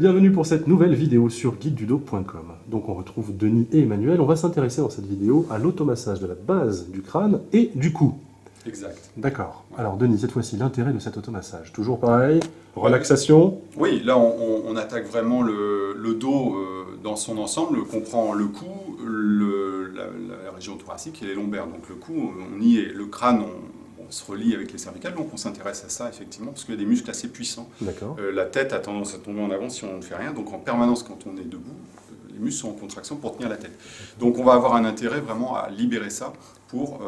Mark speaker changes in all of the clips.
Speaker 1: Bienvenue pour cette nouvelle vidéo sur guidedudo.com. Donc on retrouve Denis et Emmanuel. On va s'intéresser dans cette vidéo à l'automassage de la base du crâne et du cou.
Speaker 2: Exact.
Speaker 1: D'accord. Alors Denis, cette fois-ci, l'intérêt de cet automassage. Toujours pareil, relaxation.
Speaker 2: Oui, là on attaque vraiment le dos dans son ensemble, on comprend le cou, la région thoracique et les lombaires. Donc le cou, on y est, le crâne, on se relie avec les cervicales, donc on s'intéresse à ça effectivement, parce qu'il y a des muscles assez puissants.
Speaker 1: D'accord.
Speaker 2: La tête a tendance à tomber en avant si on ne fait rien, donc en permanence quand on est debout, les muscles sont en contraction pour tenir la tête. Donc on va avoir un intérêt vraiment à libérer ça pour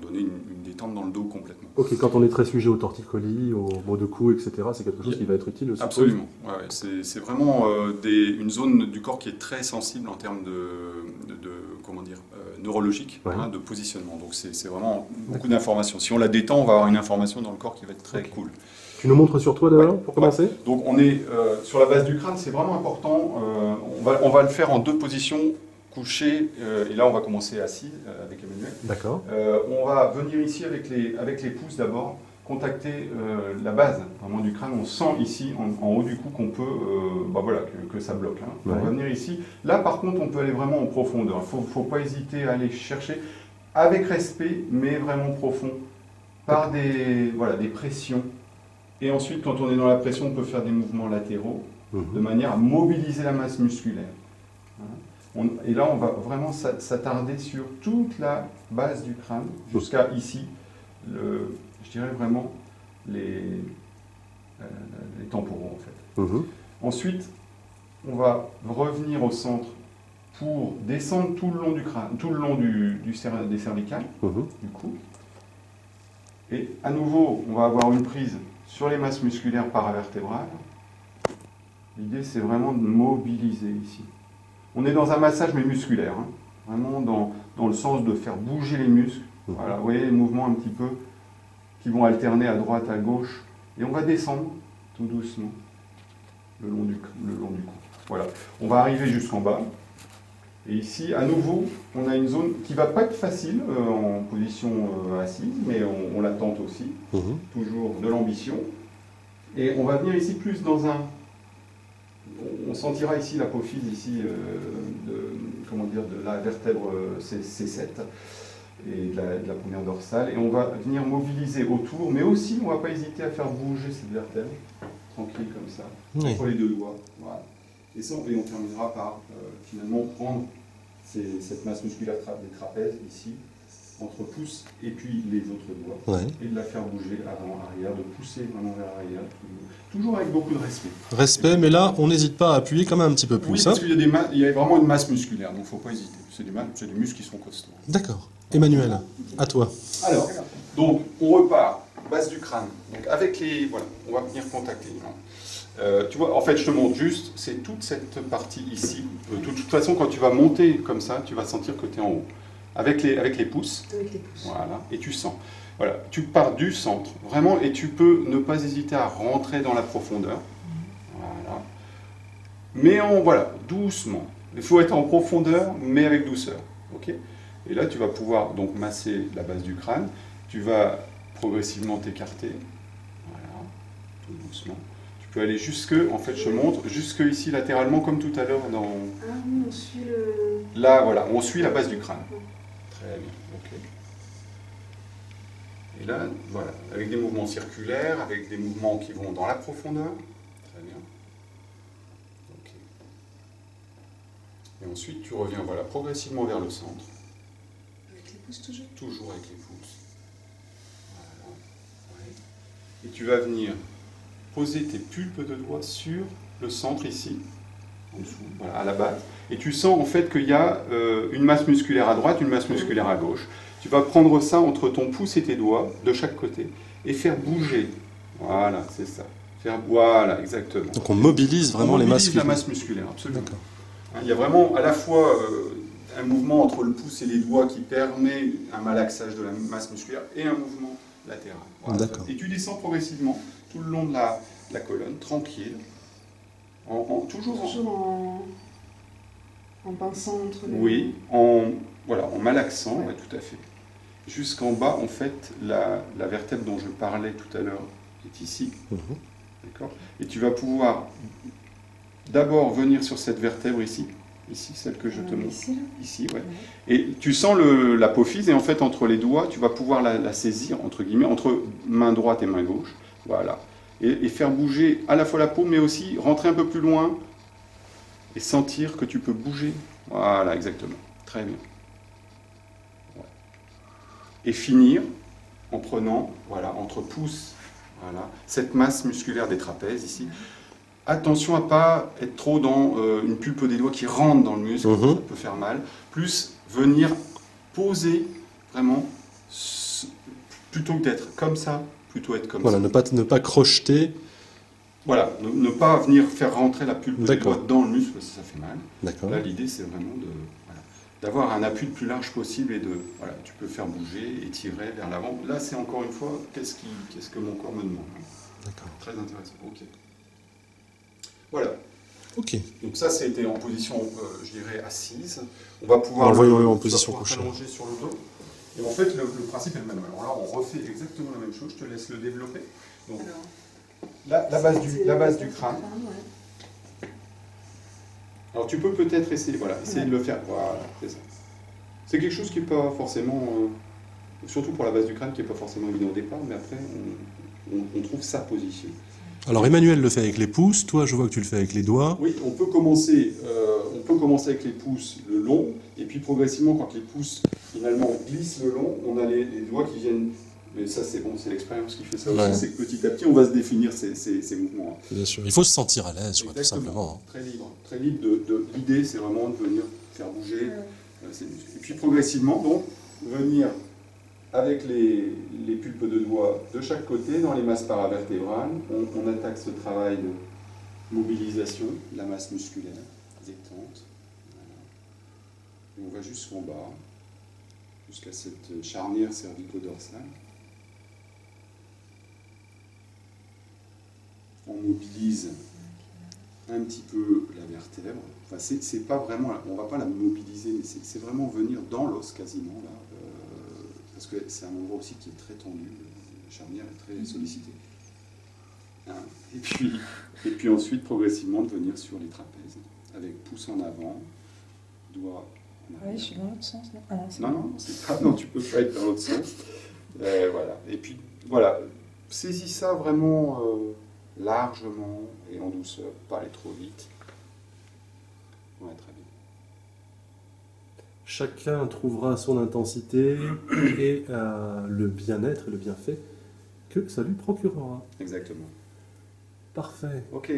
Speaker 2: donner une détente dans le dos complètement.
Speaker 1: Ok, quand on est très sujet au torticolis, au maux de cou, etc., c'est quelque chose qui va être utile aussi.
Speaker 2: Absolument. Ouais, c'est vraiment une zone du corps qui est très sensible en termes neurologique,
Speaker 1: Ouais.
Speaker 2: de positionnement. Donc c'est vraiment beaucoup d'informations. Si on la détend, on va avoir une information dans le corps qui va être très cool.
Speaker 1: Tu nous montres sur toi d'abord, pour commencer?
Speaker 2: Donc on est sur la base du crâne, c'est vraiment important. On va le faire en deux positions, couché, et là on va commencer assis avec Emmanuel.
Speaker 1: D'accord.
Speaker 2: On va venir ici avec les pouces d'abord, contacter la base vraiment du crâne. On sent ici en haut du cou qu'on peut, que ça bloque. Hein.
Speaker 1: Ouais.
Speaker 2: On va venir ici. Là par contre on peut aller vraiment en profondeur. Il ne faut pas hésiter à aller chercher avec respect, mais vraiment profond, par des pressions. Et ensuite quand on est dans la pression, on peut faire des mouvements latéraux de manière à mobiliser la masse musculaire. Et là, on va vraiment s'attarder sur toute la base du crâne, jusqu'à ici, je dirais vraiment les temporaux en fait. Ensuite, on va revenir au centre pour descendre tout le long du crâne, tout le long des cervicales, du cou. Et à nouveau, on va avoir une prise sur les masses musculaires paravertébrales. L'idée, c'est vraiment de mobiliser ici. On est dans un massage mais musculaire, hein. Vraiment dans le sens de faire bouger les muscles. Voilà, vous voyez les mouvements un petit peu qui vont alterner à droite, à gauche. Et on va descendre tout doucement le long du cou. Voilà. On va arriver jusqu'en bas. Et ici, à nouveau, on a une zone qui ne va pas être facile en position assise, mais on la tente aussi. Toujours de l'ambition. Et on va venir ici plus dans un... On sentira ici l'apophyse ici de la vertèbre C7 et de la première dorsale, et on va venir mobiliser autour, mais aussi on ne va pas hésiter à faire bouger cette vertèbre, tranquille comme ça, entre les deux doigts. Voilà. Et on terminera par finalement prendre cette masse musculaire des trapèzes ici, entre pouce et puis les autres doigts, et de la faire bouger avant, arrière, de pousser vraiment vers l'arrière, toujours avec beaucoup de respect.
Speaker 1: Respect, mais là, on n'hésite pas à appuyer quand même un petit peu plus.
Speaker 2: Oui, parce qu'il y a vraiment une masse musculaire, donc il ne faut pas hésiter. C'est des muscles qui sont costauds.
Speaker 1: D'accord. Emmanuel, à toi.
Speaker 2: Alors, donc, on repart, base du crâne. Donc, avec les... Voilà, on va venir contacter. Tu vois, en fait, je te montre juste, c'est toute cette partie ici. De toute façon, quand tu vas monter comme ça, tu vas sentir que tu es en haut. Avec les pouces. Avec les pouces. Voilà, et tu sens. Voilà, tu pars du centre, vraiment, et tu peux ne pas hésiter à rentrer dans la profondeur. Voilà. Mais doucement. Il faut être en profondeur, mais avec douceur. Ok ? Et là, tu vas pouvoir donc masser la base du crâne. Tu vas progressivement t'écarter. Voilà, tout doucement. Tu peux aller jusque, en fait, je te montre, jusque ici latéralement, comme tout à l'heure dans...
Speaker 3: Ah oui, on suit le...
Speaker 2: Là, voilà, on suit la base du crâne. Très bien, ok. Et là, voilà, avec des mouvements circulaires, avec des mouvements qui vont dans la profondeur. Très bien. Ok. Et ensuite, tu reviens, voilà, progressivement vers le centre.
Speaker 3: Avec les pouces toujours.
Speaker 2: Toujours avec les pouces. Voilà. Ouais. Et tu vas venir poser tes pulpes de doigts sur le centre ici, en dessous, voilà, à la base. Et tu sens en fait qu'il y a une masse musculaire à droite, une masse musculaire à gauche. Tu vas prendre ça entre ton pouce et tes doigts, de chaque côté, et faire bouger. Voilà, c'est ça. Voilà, exactement.
Speaker 1: Donc on mobilise vraiment les masses musculaires.
Speaker 2: La masse musculaire, absolument. Hein, il y a vraiment à la fois un mouvement entre le pouce et les doigts qui permet un malaxage de la masse musculaire et un mouvement latéral. Voilà. Et tu descends progressivement tout le long de la colonne, tranquille, toujours
Speaker 3: en pinçant entre les...
Speaker 2: Oui, en malaxant, ouais, tout à fait. Jusqu'en bas, en fait, la vertèbre dont je parlais tout à l'heure est ici. D'accord ? Et tu vas pouvoir d'abord venir sur cette vertèbre ici, celle que je te montre.
Speaker 3: Ici, là.
Speaker 2: Ici, ouais. Et tu sens l'apophyse, et en fait, entre les doigts, tu vas pouvoir la saisir, entre guillemets, entre main droite et main gauche. Voilà. Et faire bouger à la fois la paume, mais aussi rentrer un peu plus loin et sentir que tu peux bouger. Voilà, exactement. Très bien. Ouais. Et finir en prenant, voilà, entre pouces, voilà, cette masse musculaire des trapèzes ici. Attention à ne pas être trop dans une pulpe des doigts qui rentre dans le muscle, ça peut faire mal. Plus venir poser vraiment, plutôt que d'être comme ça, plutôt être comme ça.
Speaker 1: Ne pas crocheter.
Speaker 2: Voilà, ne pas venir faire rentrer la pulpe des doigts dans le muscle parce que ça fait mal. Là, l'idée, c'est vraiment d'avoir un appui le plus large possible et voilà, tu peux faire bouger et tirer vers l'avant. Là, c'est encore une fois, qu'est-ce que mon corps me demande.
Speaker 1: D'accord.
Speaker 2: Très intéressant. Ok. Voilà.
Speaker 1: Ok.
Speaker 2: Donc ça, c'était en position, je dirais, assise. On va pouvoir
Speaker 1: en position couchée.
Speaker 2: Allonger sur le dos. Et en fait, le principe est le même. Alors là, on refait exactement la même chose. Je te laisse le développer. Donc, la base du crâne.
Speaker 3: Ouais.
Speaker 2: Alors tu peux peut-être essayer de le faire. Voilà, c'est ça. C'est quelque chose qui n'est pas forcément, surtout pour la base du crâne, qui n'est pas forcément évident au départ, mais après, on trouve sa position.
Speaker 1: Alors Emmanuel le fait avec les pouces, toi je vois que tu le fais avec les doigts.
Speaker 2: Oui, on peut commencer avec les pouces le long, et puis progressivement, quand les pouces finalement glissent le long, on a les doigts qui viennent. Mais ça, c'est bon, c'est l'expérience qui fait ça aussi, c'est que petit à petit, on va se définir ces mouvements.
Speaker 1: Bien sûr, il faut se sentir à l'aise, tout simplement.
Speaker 2: Très libre. L'idée, c'est vraiment de venir faire bouger ces muscles. Et puis progressivement, donc, venir avec les pulpes de doigts de chaque côté, dans les masses paravertébrales, on attaque ce travail de mobilisation de la masse musculaire, détente. Voilà. Et on va jusqu'en bas, jusqu'à cette charnière cervico-dorsale. On mobilise un petit peu la vertèbre. Enfin, c'est pas vraiment, on va pas la mobiliser, mais c'est vraiment venir dans l'os quasiment là, parce que c'est un endroit aussi qui est très tendu. La charnière est très sollicitée. Hein. Et puis ensuite progressivement de venir sur les trapèzes avec pouce en avant, doigt en arrière.
Speaker 3: Oui, je suis dans l'autre sens.
Speaker 2: Non, tu peux pas être dans l'autre sens. Voilà. Et puis voilà, saisis ça vraiment. Largement et en douceur, pas aller trop vite. Ouais, très bien.
Speaker 1: Chacun trouvera son intensité et le bien-être et le bienfait que ça lui procurera.
Speaker 2: Exactement.
Speaker 1: Parfait.
Speaker 2: Ok.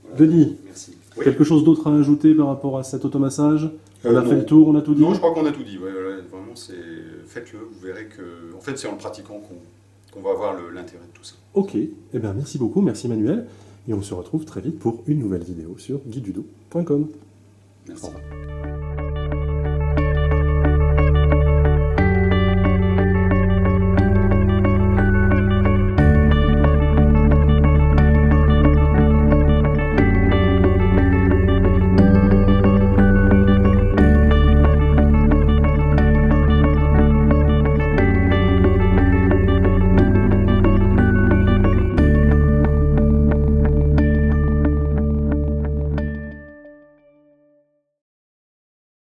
Speaker 2: Voilà.
Speaker 1: Denis,
Speaker 2: merci.
Speaker 1: Quelque chose d'autre à ajouter par rapport à cet automassage? On a fait le tour, on a tout dit?
Speaker 2: Non, je crois qu'on a tout dit. Ouais, vraiment, faites-le. Vous verrez que, en fait, c'est en le pratiquant qu'on va avoir l'intérêt de tout ça.
Speaker 1: Ok, eh bien merci beaucoup, merci Manuel, et on se retrouve très vite pour une nouvelle vidéo sur guidedudo.com.
Speaker 2: Merci.
Speaker 1: Au revoir.